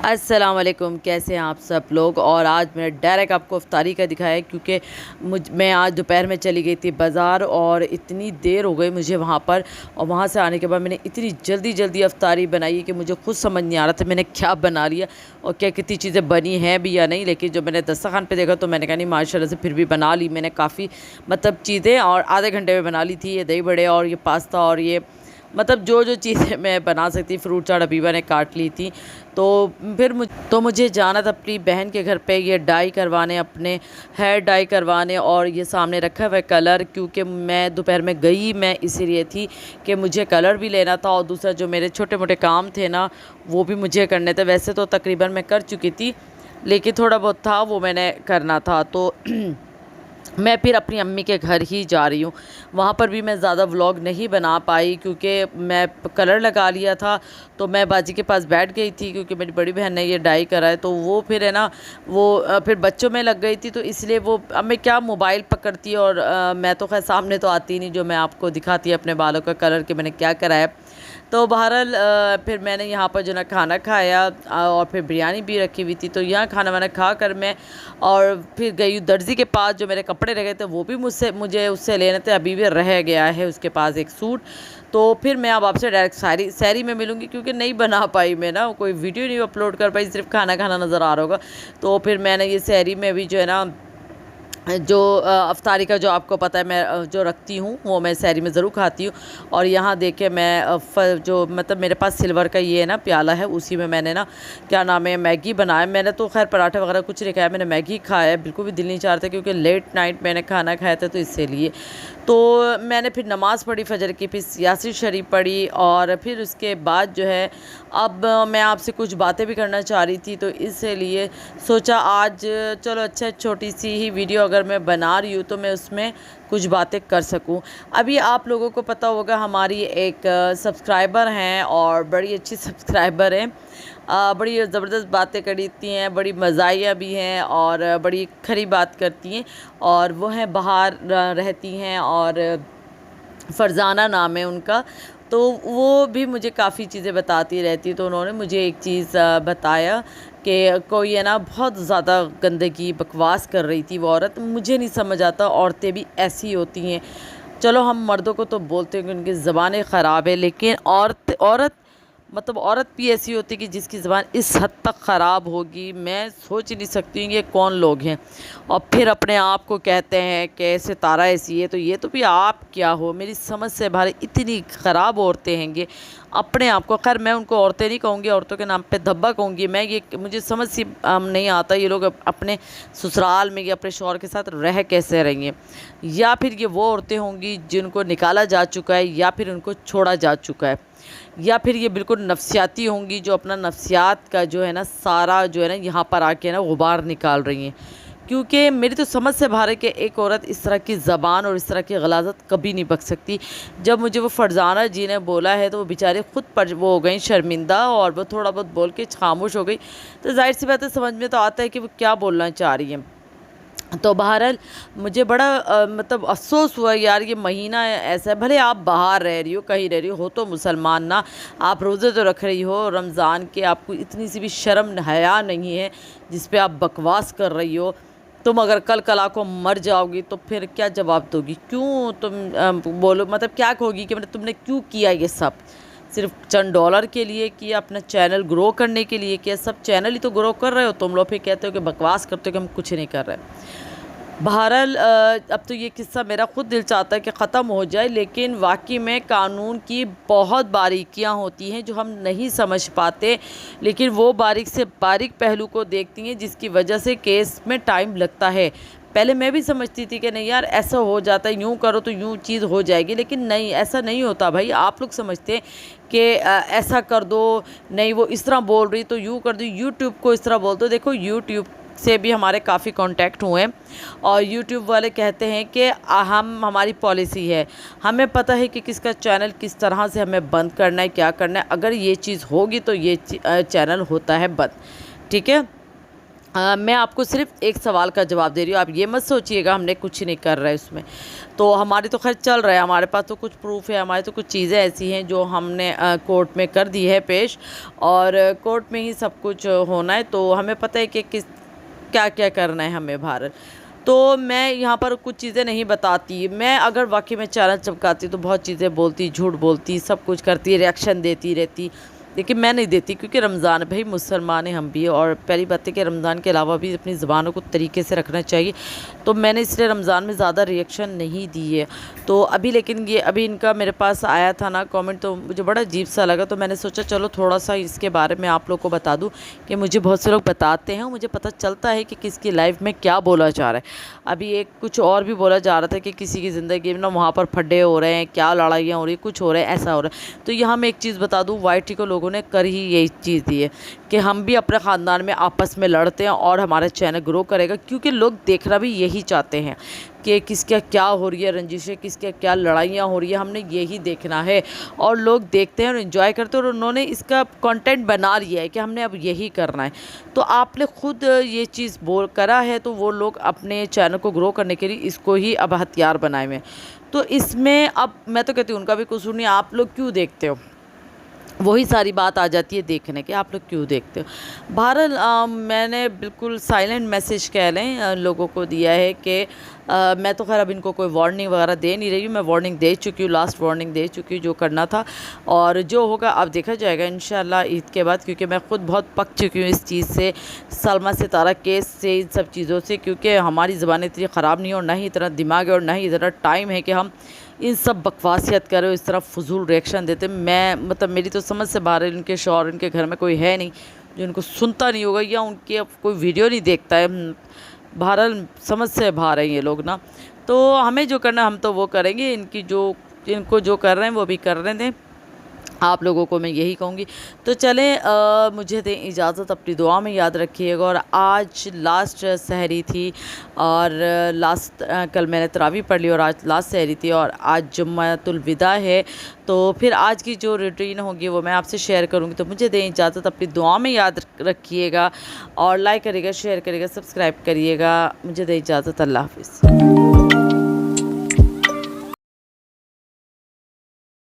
अस्सलाम वालेकुम, कैसे हैं आप सब लोग। और आज मैंने डायरेक्ट आपको इफ्तारी का दिखाया है क्योंकि मैं आज दोपहर में चली गई थी बाज़ार और इतनी देर हो गई मुझे वहाँ पर। और वहाँ से आने के बाद मैंने इतनी जल्दी जल्दी इफ्तारी बनाई कि मुझे खुद समझ नहीं आ रहा था मैंने क्या बना लिया और क्या कितनी चीज़ें बनी हैं भी या नहीं। लेकिन जब मैंने दस्तरखान पे देखा तो मैंने कहा नहीं माशाल्लाह से फिर भी बना ली मैंने काफ़ी चीज़ें, और आधे घंटे में बना ली थी। ये दही बड़े और ये पास्ता और ये जो चीज़ें मैं बना सकती, फ्रूट चाट हबीबा ने काट ली थी। तो फिर मुझे जाना था अपनी बहन के घर पे ये डाई करवाने, अपने हेयर डाई करवाने। और ये सामने रखा हुआ है कलर, क्योंकि मैं दोपहर में गई मैं इसीलिए थी कि मुझे कलर भी लेना था और दूसरा जो मेरे छोटे मोटे काम थे ना वो भी मुझे करने थे। वैसे तो तकरीबन मैं कर चुकी थी लेकिन थोड़ा बहुत था वो मैंने करना था। तो मैं फिर अपनी अम्मी के घर ही जा रही हूँ। वहाँ पर भी मैं ज़्यादा व्लॉग नहीं बना पाई क्योंकि मैं कलर लगा लिया था। तो मैं बाजी के पास बैठ गई थी क्योंकि मेरी बड़ी बहन ने ये डाई करा है। तो वो फिर है ना फिर बच्चों में लग गई थी, तो इसलिए वो अब मैं क्या मोबाइल पकड़ती और मैं तो खैर सामने तो आती नहीं जो मैं आपको दिखाती अपने बालों का कलर कि मैंने क्या करा है। तो बहरहाल फिर मैंने यहाँ पर जो ना खाना खाया और फिर बिरयानी भी रखी हुई थी। तो यहाँ खाना वाना खा कर मैं और फिर गई दर्जी के पास। जो मेरे कपड़े रह गए थे वो भी मुझे उससे लेने थे, अभी भी रह गया है उसके पास एक सूट। तो फिर मैं अब आपसे डायरेक्ट सैरी में मिलूँगी क्योंकि नहीं बना पाई मैं ना, कोई वीडियो नहीं अपलोड कर पाई, सिर्फ खाना खाना नज़र आ रहा होगा। तो फिर मैंने ये सैरी में भी जो है ना जो अफ्तारी का जो आपको पता है मैं जो रखती हूँ वो मैं सहरी में ज़रूर खाती हूँ। और यहाँ देखे मैं जो मेरे पास सिल्वर का ये है ना प्याला है, उसी में मैंने ना क्या नाम है मैगी बनाया। मैंने तो खैर पराठे वगैरह कुछ नहीं खाया, मैंने मैगी खाया है। बिल्कुल भी दिल नहीं चाह रहा था क्योंकि लेट नाइट मैंने खाना खाया था तो इसलिए। तो मैंने फिर नमाज़ पढ़ी फजर की, फिर यासीन शरीफ पढ़ी और फिर उसके बाद जो है अब मैं आपसे कुछ बातें भी करना चाह रही थी। तो इसलिए सोचा आज चलो अच्छा छोटी सी ही वीडियो अगर मैं बना रही हूँ तो मैं उसमें कुछ बातें कर सकूँ। अभी आप लोगों को पता होगा हमारी एक सब्सक्राइबर हैं और बड़ी अच्छी सब्सक्राइबर हैं, बड़ी ज़बरदस्त बातें करती हैं, बड़ी मज़ाहिया भी हैं और बड़ी खरी बात करती हैं। और वो हैं बाहर रहती हैं और फ़रज़ाना नाम है उनका। तो वो भी मुझे काफ़ी चीज़ें बताती रहती। तो उन्होंने मुझे एक चीज़ बताया कि कोई है ना बहुत ज़्यादा गंदगी बकवास कर रही थी वो औरत। मुझे नहीं समझ आता, औरतें भी ऐसी होती हैं। चलो हम मर्दों को तो बोलते हैं कि उनकी ज़बानें ख़राब है, लेकिन औरत भी ऐसी होती है कि जिसकी ज़बान इस हद तक ख़राब होगी मैं सोच नहीं सकती हूँ ये कौन लोग हैं। और फिर अपने आप को कहते हैं कि सितारा ऐसी है, तो ये तो भी आप क्या हो, मेरी समझ से बाहर इतनी ख़राब औरतें हैं ये अपने आप को। खैर मैं उनको औरतें नहीं कहूँगी, औरतों के नाम पे धब्बा कहूँगी मैं। ये मुझे समझ सी नहीं आता ये लोग अपने ससुराल में या अपने शौहर के साथ रह कैसे रही हैं। या फिर ये वो औरतें होंगी जिनको निकाला जा चुका है या फिर उनको छोड़ा जा चुका है, या फिर ये बिल्कुल नफ्सियाती होंगी जो अपना नफ्सियात का जो है ना सारा जो है ना यहाँ पर आके ना गुबार निकाल रही हैं। क्योंकि मेरी तो समझ से बाहर है कि एक औरत इस तरह की ज़बान और इस तरह की गलाज़त कभी नहीं बक सकती। जब मुझे वो फ़रज़ाना जी ने बोला है तो वो बेचारे ख़ुद पर वो हो गई शर्मिंदा और वो थोड़ा बहुत बोल के खामोश हो गई। तो जाहिर सी बात है समझ में तो आता है कि वो क्या बोलना चाह रही है। तो बहरहाल मुझे बड़ा अफ़सोस हुआ यार, ये महीना ऐसा है, भले आप बाहर रह रही हो कहीं रह रही हो तो मुसलमान ना, आप रोज़े तो रख रही हो रमज़ान के, आपको इतनी सी भी शर्म हया नहीं है जिस पे आप बकवास कर रही हो। तुम अगर कल को मर जाओगी तो फिर क्या जवाब दोगी, क्यों तुम बोलो क्या कहोगी कि तुमने क्यों किया ये सब, सिर्फ चंद डॉलर के लिए किया, अपना चैनल ग्रो करने के लिए किया। सब चैनल ही तो ग्रो कर रहे हो तुम लोग, फिर कहते हो कि बकवास करते हो कि हम कुछ नहीं कर रहे। बहरहाल अब तो ये किस्सा मेरा ख़ुद दिल चाहता है कि ख़त्म हो जाए, लेकिन वाकई में कानून की बहुत बारीकियां होती हैं जो हम नहीं समझ पाते, लेकिन वो बारीक से बारीक पहलू को देखती हैं जिसकी वजह से केस में टाइम लगता है। पहले मैं भी समझती थी कि नहीं यार ऐसा हो जाता है, यूँ करो तो यूँ चीज़ हो जाएगी, लेकिन नहीं ऐसा नहीं होता भाई। आप लोग समझते हैं कि ऐसा कर दो, नहीं वो इस तरह बोल रही तो यूँ कर दो, यूट्यूब को इस तरह बोल दो। देखो यूट्यूब से भी हमारे काफ़ी कांटेक्ट हुए हैं और यूट्यूब वाले कहते हैं कि हमारी पॉलिसी है, हमें पता है कि किसका चैनल किस तरह से हमें बंद करना है, क्या करना है। अगर ये चीज़ होगी तो ये चैनल होता है बंद, ठीक है। मैं आपको सिर्फ एक सवाल का जवाब दे रही हूँ, आप ये मत सोचिएगा हमने कुछ नहीं कर रहा है उसमें। तो हमारी तो खैर चल रहा है, हमारे पास तो कुछ प्रूफ है, हमारी तो कुछ चीज़ें ऐसी हैं जो हमने कोर्ट में कर दी है पेश, और कोर्ट में ही सब कुछ होना है। तो हमें पता है कि किस क्या क्या करना है हमें भारत। तो मैं यहाँ पर कुछ चीज़ें नहीं बताती, मैं अगर वाकई में चैनल चमकाती तो बहुत चीज़ें बोलती, झूठ बोलती, सब कुछ करती, रिएक्शन देती रहती, लेकिन मैं नहीं देती क्योंकि रमज़ान भाई मुसलमान हैं हम भी, और पहली बात है कि रमज़ान के अलावा भी अपनी ज़बानों को तरीके से रखना चाहिए। तो मैंने इसलिए रमज़ान में ज़्यादा रिएक्शन नहीं दी है। तो अभी लेकिन ये अभी इनका मेरे पास आया था ना कमेंट, तो मुझे बड़ा अजीब सा लगा, तो मैंने सोचा चलो थोड़ा सा इसके बारे में आप लोग को बता दूं कि मुझे बहुत से लोग बताते हैं, मुझे पता चलता है कि किसकी लाइफ में क्या बोला जा रहा है। अभी एक कुछ और भी बोला जा रहा था कि किसी की ज़िंदगी में ना वहाँ पर फड्डे हो रहे हैं, क्या लड़ाइयाँ हो रही, कुछ हो रहा है, ऐसा हो रहा है। तो यहाँ मैं एक चीज़ बता दूँ, YT को लोगों ने कर ही यही चीज़ दी है कि हम भी अपने ख़ानदान में आपस में लड़ते हैं और हमारा चैनल ग्रो करेगा, क्योंकि लोग देखना भी यही चाहते हैं कि किसका क्या हो रही है रंजिशें, किसका क्या लड़ाइयाँ हो रही है, हमने यही देखना है। और लोग देखते हैं और इन्जॉय करते हैं, और उन्होंने इसका कंटेंट बना लिया है कि हमने अब यही करना है। तो आपने खुद ये चीज़ बोल करा है, तो वो लोग अपने चैनल को ग्रो करने के लिए इसको ही अब हथियार बनाए हुए हैं। तो इसमें अब मैं तो कहती हूँ उनका भी कसूर नहीं, आप लोग क्यों देखते हो, वही सारी बात आ जाती है देखने के, आप लोग क्यों देखते हो। बहरहाल मैंने बिल्कुल साइलेंट मैसेज कह लें लोगों को दिया है कि मैं तो खैर अब इनको कोई वार्निंग वगैरह दे नहीं रही हूँ, मैं वार्निंग दे चुकी हूँ, लास्ट वार्निंग दे चुकी हूँ जो करना था, और जो होगा अब देखा जाएगा इंशाल्लाह ईद के बाद, क्योंकि मैं ख़ुद बहुत पक चुकी हूँ इस चीज़ से, सलमा सितारा केस से, इन सब चीज़ों से, क्योंकि हमारी ज़बान इतनी ख़राब नहीं है और ना ही इतना दिमाग है और ना ही इतना टाइम है कि हम इन सब बकवासियत करें, इस तरह फजूल रिएक्शन देते। मैं मतलब मेरी तो समझ से बाहर है, इनके शौहर इनके घर में कोई है नहीं जो इनको सुनता नहीं होगा या उनकी अब कोई वीडियो नहीं देखता है। बहरहाल समझ से बाहर हैं ये लोग ना। तो हमें जो करना हम तो वो करेंगे, इनको जो कर रहे हैं वो भी करने दें, आप लोगों को मैं यही कहूँगी। तो चलें मुझे दें इजाज़त, अपनी दुआ में याद रखिएगा। और आज लास्ट सहरी थी, और कल मैंने तरावी पढ़ ली और आज लास्ट सहरी थी, और आज जुम्मतुल विदा है। तो फिर आज की जो रूटीन होगी वो मैं आपसे शेयर करूँगी। तो मुझे दें इजाज़त, अपनी दुआ में याद रखिएगा, और लाइक करिएगा, शेयर करिएगा, सब्सक्राइब करिएगा। मुझे दें इजाज़त, अल्लाह हाफ़िज़।